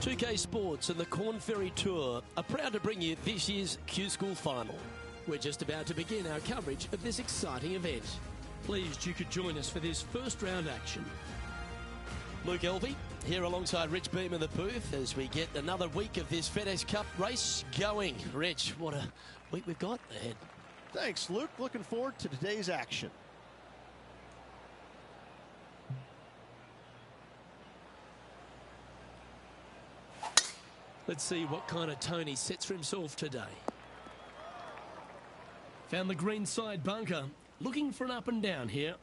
2K Sports and the Corn Ferry Tour are proud to bring you this year's Q School Final. We're just about to begin our coverage of this exciting event. Pleased you could join us for this first round action. Luke Elvey here alongside Rich Beam in the booth as we get another week of this FedEx Cup race going. Rich, what a week we've got ahead. Thanks, Luke. Looking forward to today's action. Let's see what kind of tone he sets for himself today. Found the green side bunker. Looking for an up and down here.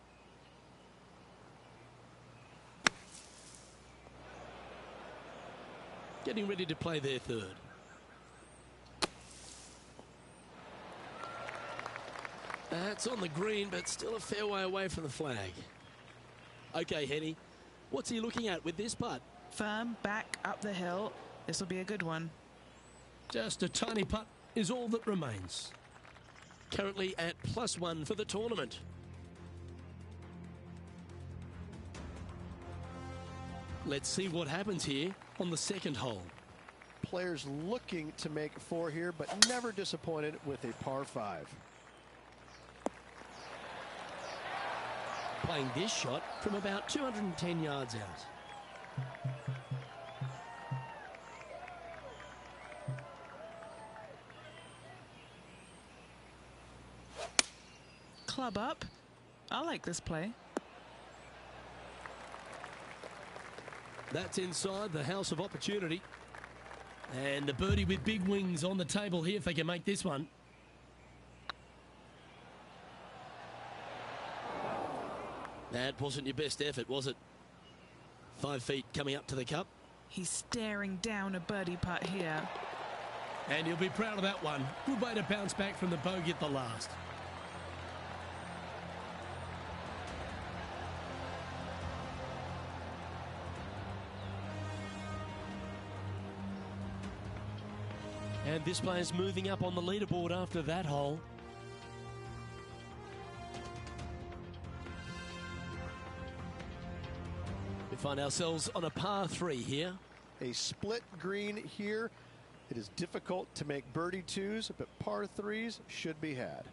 Getting ready to play their third. That's on the green, but still a fair way away from the flag. Okay, Henny, what's he looking at with this putt? Firm, back, up the hill. This will be a good one. Just a tiny putt is all that remains. Currently at +1 for the tournament. Let's see what happens here on the second hole. Players looking to make 4 here, but never disappointed with a par 5. Playing this shot from about 210 yards out. Club up. I like this play. That's inside the house of opportunity. And the birdie with big wings on the table here if they can make this one. That wasn't your best effort, was it? 5 feet coming up to the cup. He's staring down a birdie putt here. And he'll be proud of that one. Good way to bounce back from the bogey at the last. And this player's moving up on the leaderboard after that hole. We find ourselves on a par 3 here. A split green here. It is difficult to make birdie 2s, but par 3s should be had.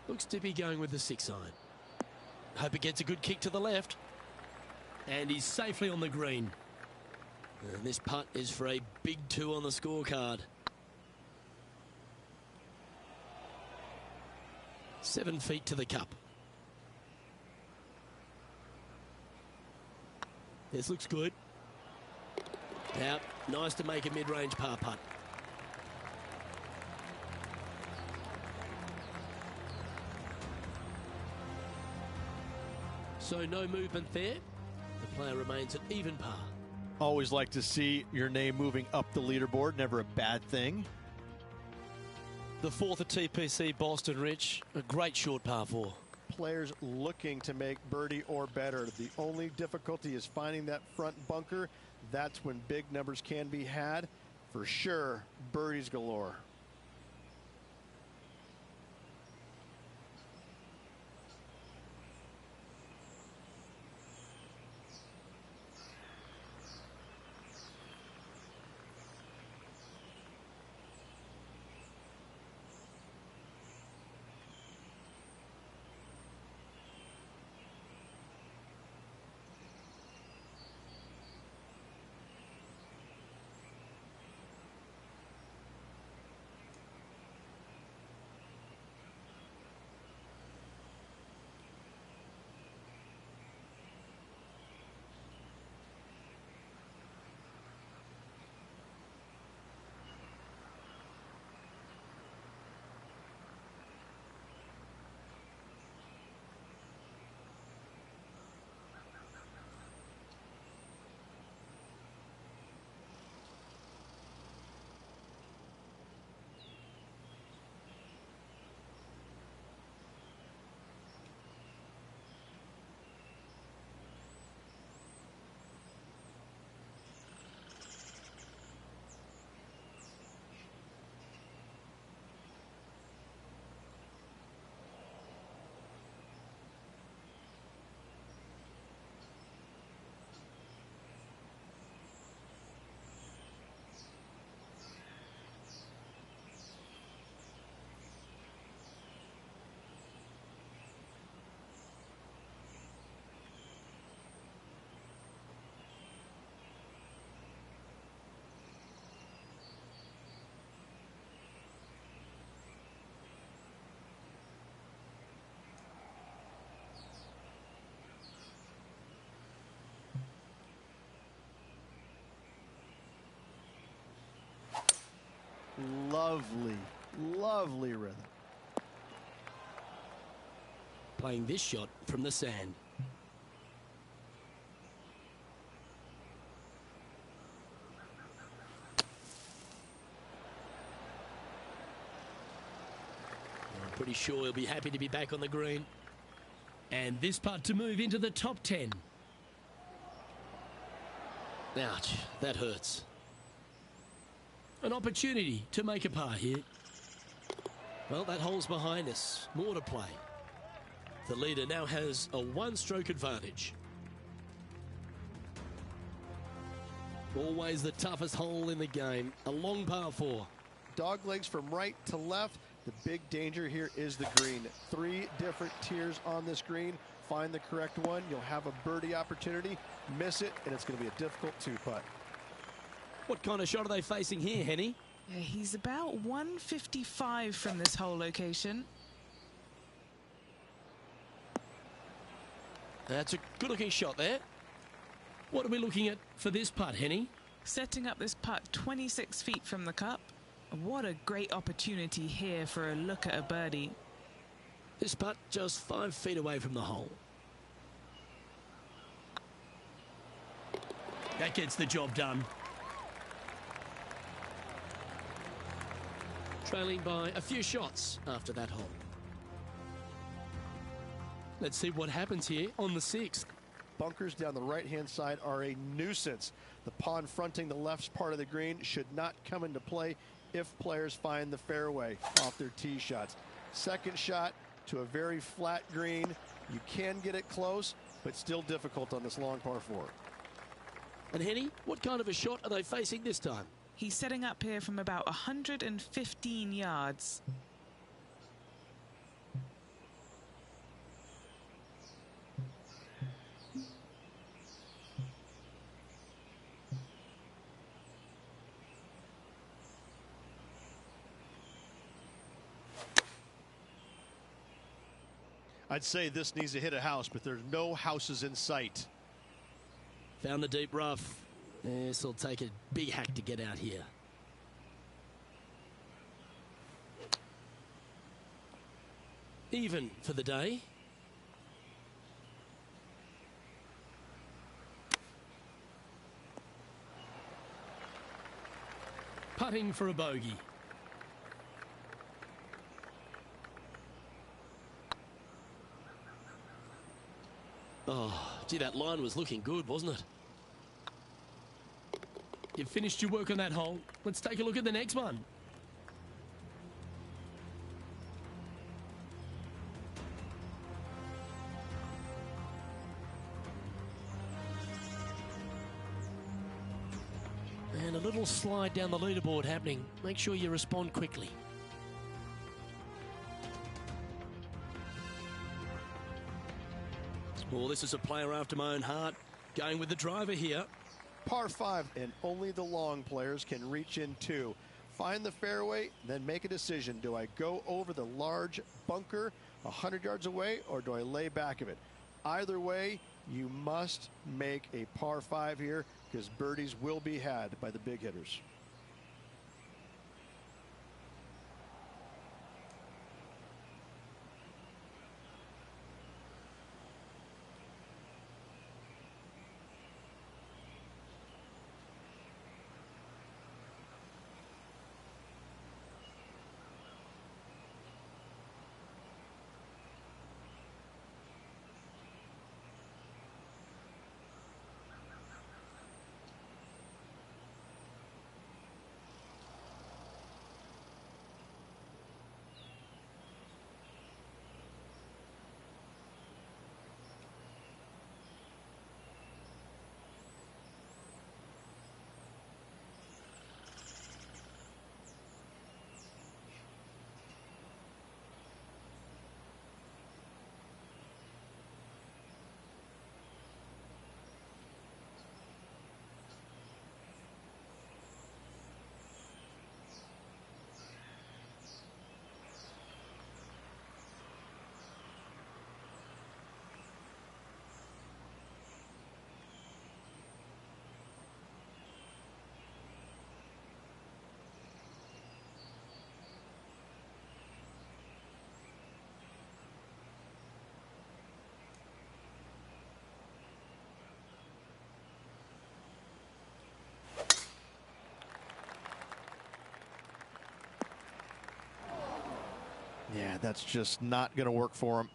Looks to be going with the 6-iron. Hope it gets a good kick to the left. And he's safely on the green. And this putt is for a big 2 on the scorecard. 7 feet to the cup. This looks good. Out. Nice to make a mid-range par putt. So no movement there. The player remains at even par. Always like to see your name moving up the leaderboard. Never a bad thing. The 4th at TPC Boston, Rich. A great short par 4. Players looking to make birdie or better. The only difficulty is finding that front bunker. That's when big numbers can be had. For sure, birdies galore. Lovely, lovely rhythm. Playing this shot from the sand. I'm pretty sure he'll be happy to be back on the green. And this putt to move into the top 10. Ouch, that hurts. An opportunity to make a par here. Well, that hole's behind us. More to play. The leader now has a 1-stroke advantage. Always the toughest hole in the game. A long par 4. Dog legs from right to left. The big danger here is the green. 3 different tiers on this green. Find the correct one. You'll have a birdie opportunity. Miss it, and it's going to be a difficult 2-putt. What kind of shot are they facing here, Henny? Yeah, he's about 155 from this hole location. That's a good-looking shot there. What are we looking at for this putt, Henny? Setting up this putt 26 feet from the cup. What a great opportunity here for a look at a birdie. This putt just 5 feet away from the hole. That gets the job done. Trailing by a few shots after that hole. Let's see what happens here on the 6th. Bunkers down the right-hand side are a nuisance. The pond fronting the left part of the green should not come into play if players find the fairway off their tee shots. Second shot to a very flat green. You can get it close, but still difficult on this long par 4. And Henny, what kind of a shot are they facing this time? He's setting up here from about 115 yards. I'd say this needs to hit a house, but there's no houses in sight. Found the deep rough. This will take a big hack to get out here. Even for the day. Putting for a bogey. Oh, gee, that line was looking good, wasn't it? You've finished your work on that hole. Let's take a look at the next one. And a little slide down the leaderboard happening. Make sure you respond quickly. Well, this is a player after my own heart. Going with the driver here. Par 5, and only the long players can reach in two. Find the fairway, then make a decision. Do I go over the large bunker 100 yards away, or do I lay back of it? Either way, you must make a par 5 here, because birdies will be had by the big hitters. Yeah, that's just not going to work for him.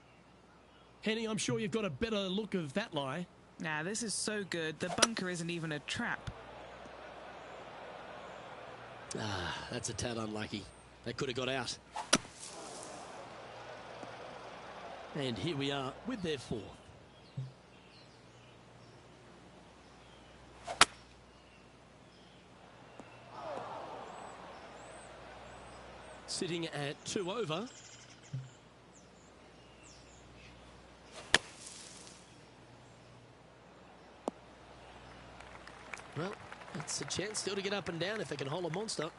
Henny, I'm sure you've got a better look of that lie. Nah, this is so good. The bunker isn't even a trap. Ah, that's a tad unlucky. They could have got out. And here we are with their fourth. Sitting at 2 over. Well, it's a chance still to get up and down if they can hold a monster.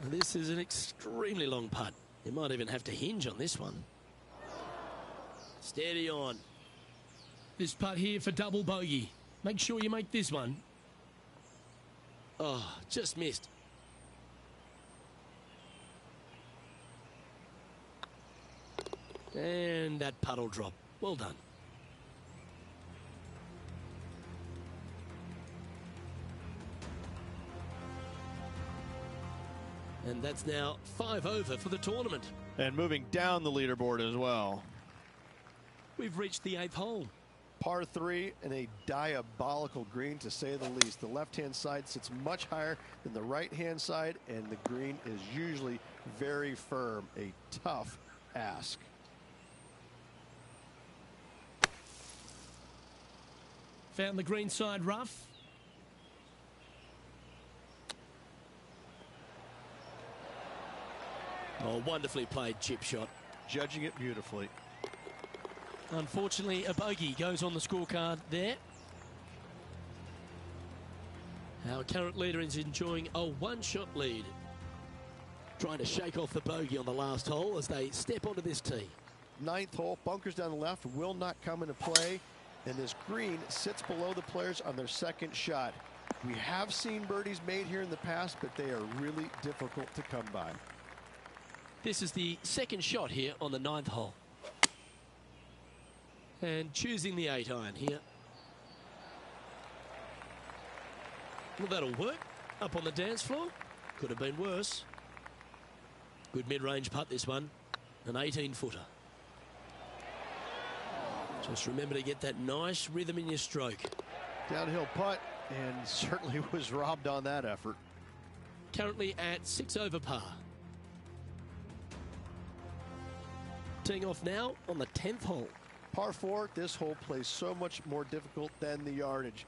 This is an extremely long putt. You might even have to hinge on this one. Steady on. This putt here for double bogey. Make sure you make this one. Oh, just missed. And that putt'll drop. Well done. And that's now 5 over for the tournament. And moving down the leaderboard as well. We've reached the 8th hole. Par 3 and a diabolical green, to say the least. The left-hand side sits much higher than the right-hand side, and the green is usually very firm. A tough ask. Found the green side rough. Oh, wonderfully played chip shot. Judging it beautifully. Unfortunately, a bogey goes on the scorecard there. Our current leader is enjoying a one-shot lead. Trying to shake off the bogey on the last hole as they step onto this tee. ninth hole. Bunkers down the left will not come into play, and this green sits below the players on their second shot. We have seen birdies made here in the past, but they are really difficult to come by. This is the second shot here on the ninth hole. And choosing the 8-iron here. Well, that'll work. Up on the dance floor. Could have been worse. Good mid-range putt, this one. An 18-footer. Just remember to get that nice rhythm in your stroke. Downhill putt, and certainly was robbed on that effort. Currently at 6 over par. Teeing off now on the 10th hole. Par 4, this hole plays so much more difficult than the yardage.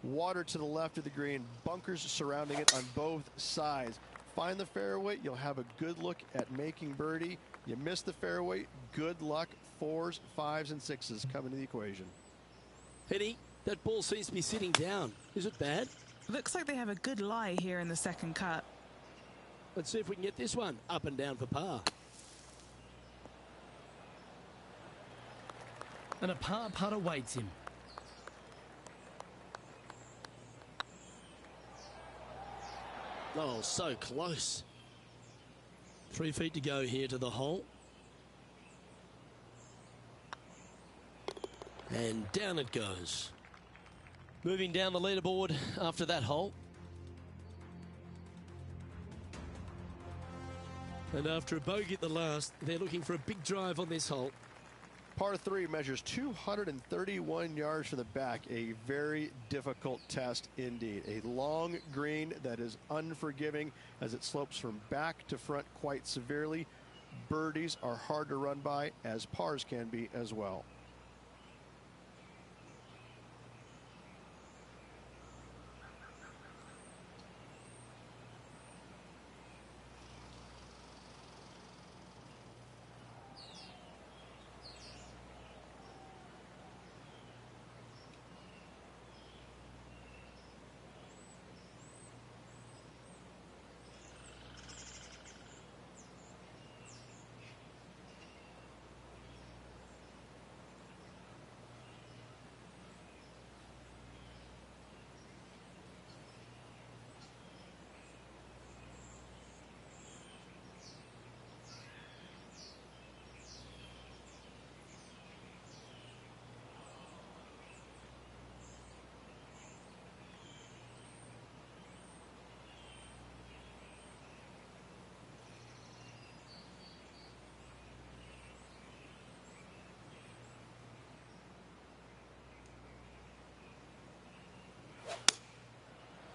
Water to the left of the green, bunkers surrounding it on both sides. Find the fairway, you'll have a good look at making birdie. You miss the fairway, good luck. 4s, 5s, and 6s come into the equation. Penny, that ball seems to be sitting down. Is it bad? Looks like they have a good lie here in the second cut. Let's see if we can get this one up and down for par. And a par putt awaits him. Oh, so close. 3 feet to go here to the hole. And down it goes. Moving down the leaderboard after that hole. And after a bogey at the last, they're looking for a big drive on this hole. Par 3 measures 231 yards from the back. A very difficult test indeed. A long green that is unforgiving as it slopes from back to front quite severely. Birdies are hard to run by, as pars can be as well.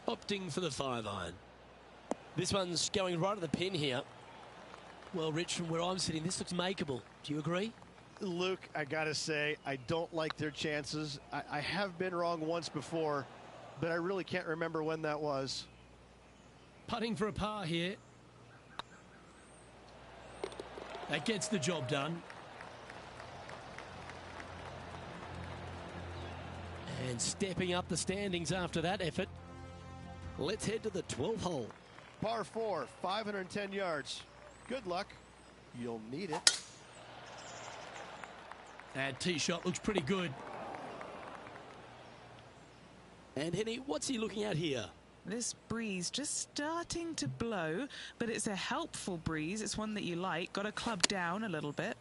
Opting for the 5-iron. This one's going right at the pin here. Well, Rich, from where I'm sitting, this looks makeable. Do you agree? Luke, I gotta say, I don't like their chances. I have been wrong once before, but I really can't remember when that was. Putting for a par here. That gets the job done. And stepping up the standings after that effort. Let's head to the 12th hole. Par 4, 510 yards. Good luck. You'll need it. That tee shot looks pretty good. And Henny, what's he looking at here? This breeze just starting to blow, but it's a helpful breeze. It's one that you like. Got to club down a little bit.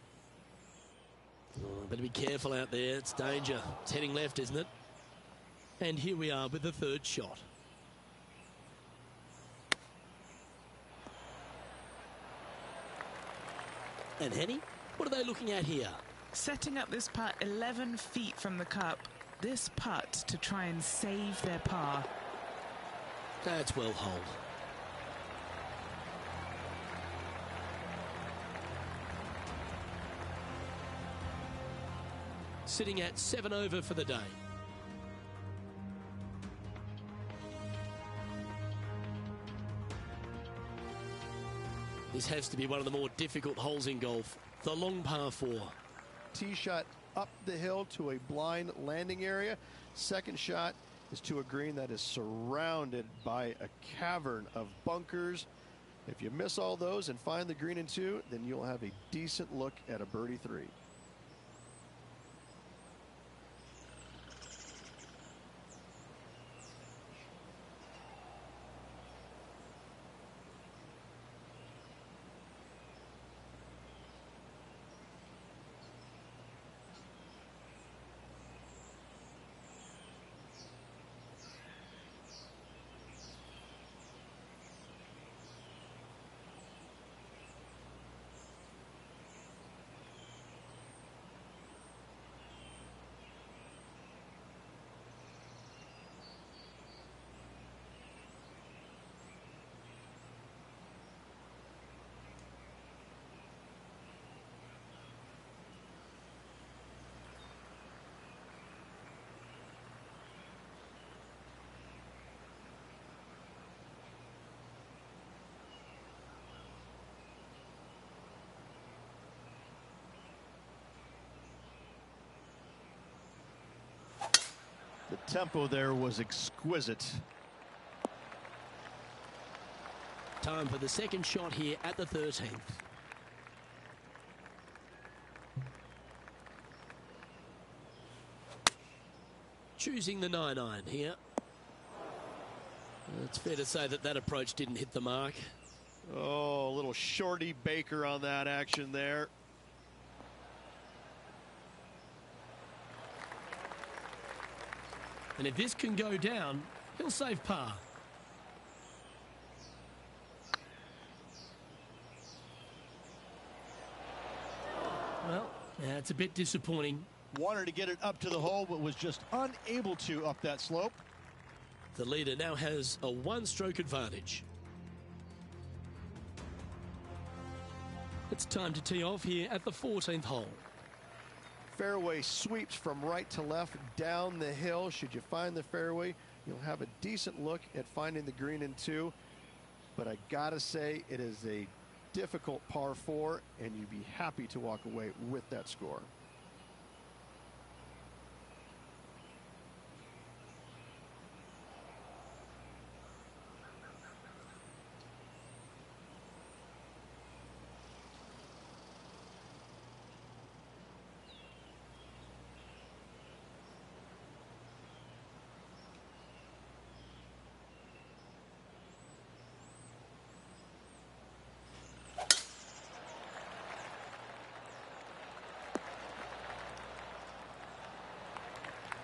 Oh, better be careful out there. It's danger. It's heading left, isn't it? And here we are with the third shot. And Henny, what are they looking at here? Setting up this putt 11 feet from the cup. This putt to try and save their par. That's well holed. Sitting at 7 over for the day. This has to be one of the more difficult holes in golf. The long par 4. Tee shot up the hill to a blind landing area. Second shot is to a green that is surrounded by a cavern of bunkers. If you miss all those and find the green in 2, then you'll have a decent look at a birdie 3. tempo there was exquisite. Time for the second shot here at the 13th. Choosing the 9-iron here. It's fair to say that that approach didn't hit the mark. Oh, a little shorty Baker on that action there. And if this can go down, he'll save par. Well, that's a bit disappointing. Wanted to get it up to the hole, but was just unable to up that slope. The leader now has a one-stroke advantage. It's time to tee off here at the 14th hole. Fairway sweeps from right to left down the hill. Should you find the fairway, you'll have a decent look at finding the green in 2. But I gotta say, it is a difficult par 4, and you'd be happy to walk away with that score.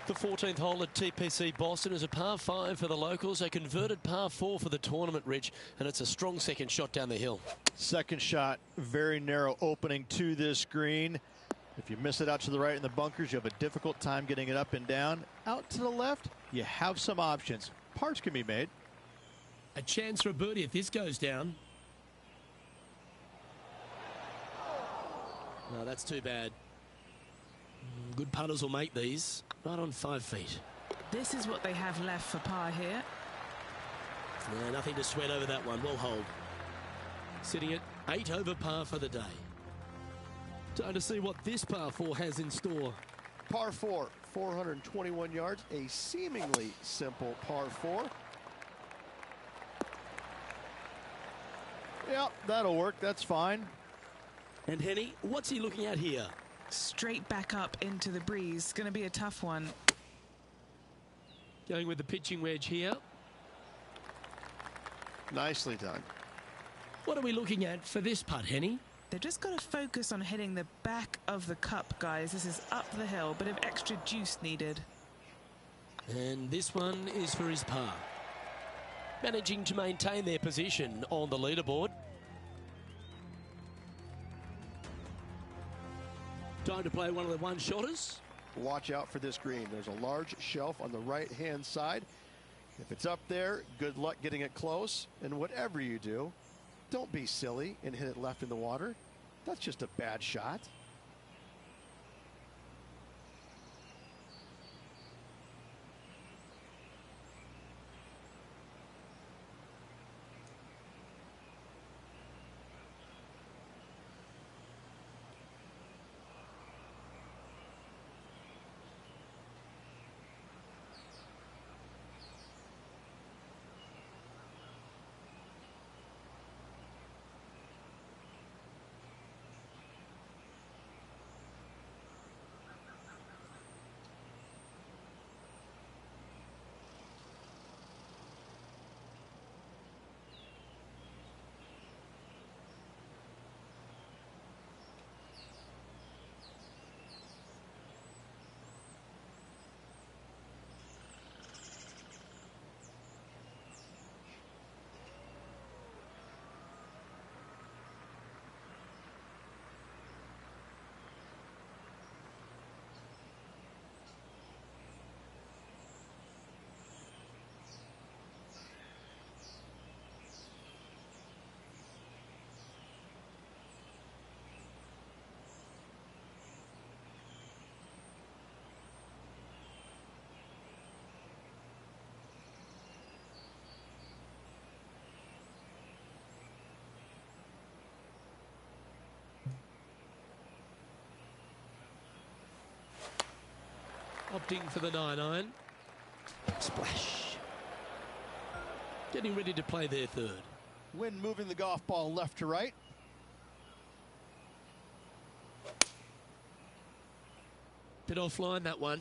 The 14th hole at TPC Boston is a par 5 for the locals, a converted par 4 for the tournament, Rich, and it's a strong second shot down the hill. Second shot, very narrow opening to this green. If you miss it out to the right in the bunkers, you have a difficult time getting it up and down. Out to the left, you have some options. Pars can be made. A chance for a birdie if this goes down. No, that's too bad. Good putters will make these. Right on 5 feet. This is what they have left for par here. No, nothing to sweat over that one. Well hold. Sitting at 8 over par for the day. Time to see what this par 4 has in store. Par 4, 421 yards, a seemingly simple par 4. Yep, that'll work. That's fine. And Henny, what's he looking at here? Straight back up into the breeze. Going to be a tough one. Going with the pitching wedge here. Nicely done. What are we looking at for this putt, Henny? They've just got to focus on hitting the back of the cup, guys. This is up the hill, bit of extra juice needed. And this one is for his par. Managing to maintain their position on the leaderboard. Time to play one of the one-shotters. Watch out for this green. There's a large shelf on the right-hand side. If it's up there, good luck getting it close. And whatever you do, don't be silly and hit it left in the water. That's just a bad shot. Opting for the 9-iron. Splash. Getting ready to play their third. Wind moving the golf ball left to right. Bit offline, that one.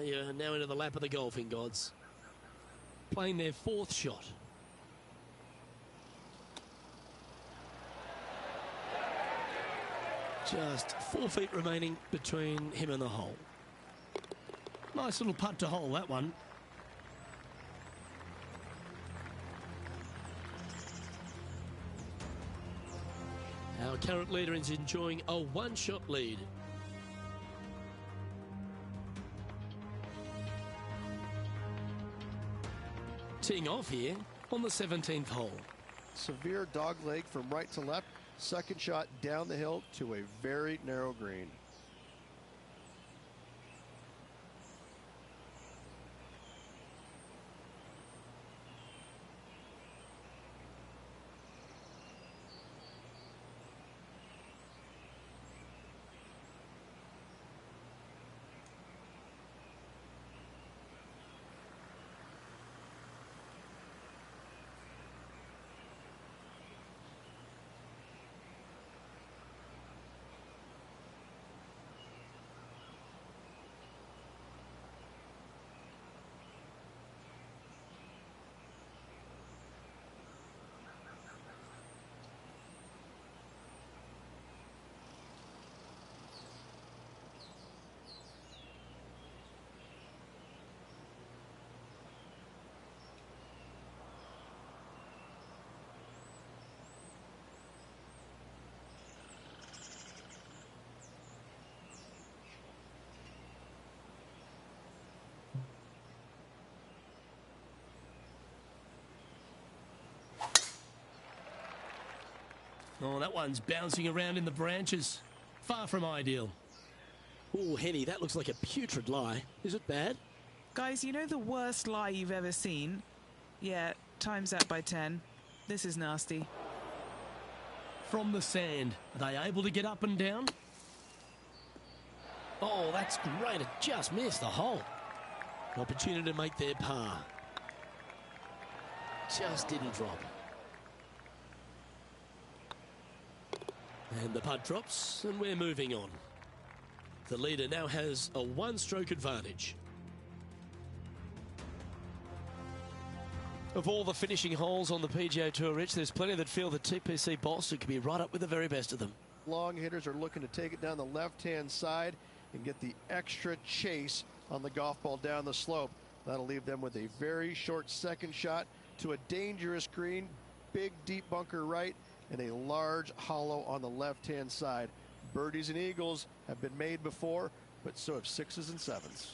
You're now into the lap of the golfing gods. Playing their fourth shot. Just 4 feet remaining between him and the hole. Nice little putt to hole, that one. Our current leader is enjoying a one-shot lead. Teeing off here on the 17th hole. Severe dog leg from right to left. Second shot down the hill to a very narrow green. Oh, that one's bouncing around in the branches. Far from ideal. Oh, Henny, that looks like a putrid lie. Is it bad? Guys, you know the worst lie you've ever seen? Yeah, times that by 10. This is nasty. From the sand, are they able to get up and down? Oh, that's great. It just missed the hole. An opportunity to make their par. Just didn't drop. And the putt drops, and we're moving on. The leader now has a one-stroke advantage. Of all the finishing holes on the PGA Tour, Rich, there's plenty that feel that TPC Boston could be right up with the very best of them. Long hitters are looking to take it down the left-hand side and get the extra chase on the golf ball down the slope. That'll leave them with a very short second shot to a dangerous green, big deep bunker right, and a large hollow on the left-hand side. Birdies and eagles have been made before, but so have sixes and sevens.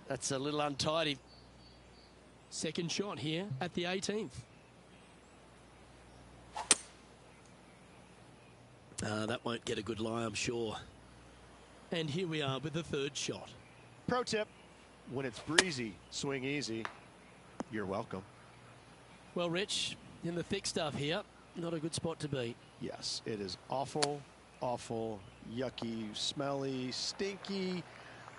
That's a little untidy. Second shot here at the 18th. That won't get a good lie, I'm sure. And here we are with the third shot. Pro tip, when it's breezy, swing easy. You're welcome. Well, Rich, in the thick stuff here, not a good spot to be. Yes, it is awful, awful, yucky, smelly, stinky,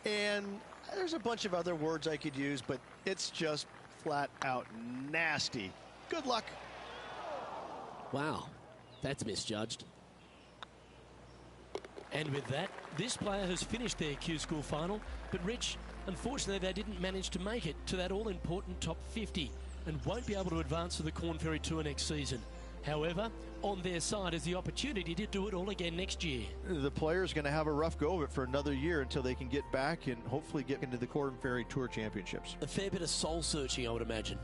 and there's a bunch of other words I could use, but it's just flat out nasty. Good luck. Wow, that's misjudged. And with that, this player has finished their Q School final, but Rich, unfortunately they didn't manage to make it to that all-important top 50 and won't be able to advance to the Corn Ferry Tour next season. However, on their side is the opportunity to do it all again next year. The player's going to have a rough go of it for another year until they can get back and hopefully get into the Corn Ferry Tour Championships. A fair bit of soul-searching, I would imagine.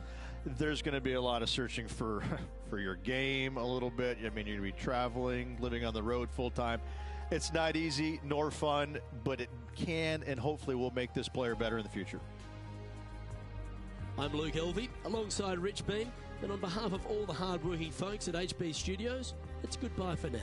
There's going to be a lot of searching for your game a little bit. I mean, you're going to be traveling, living on the road full-time. It's not easy nor fun, but it can and hopefully will make this player better in the future. I'm Luke Elvey, alongside Rich Bean, and on behalf of all the hard-working folks at HB Studios, it's goodbye for now.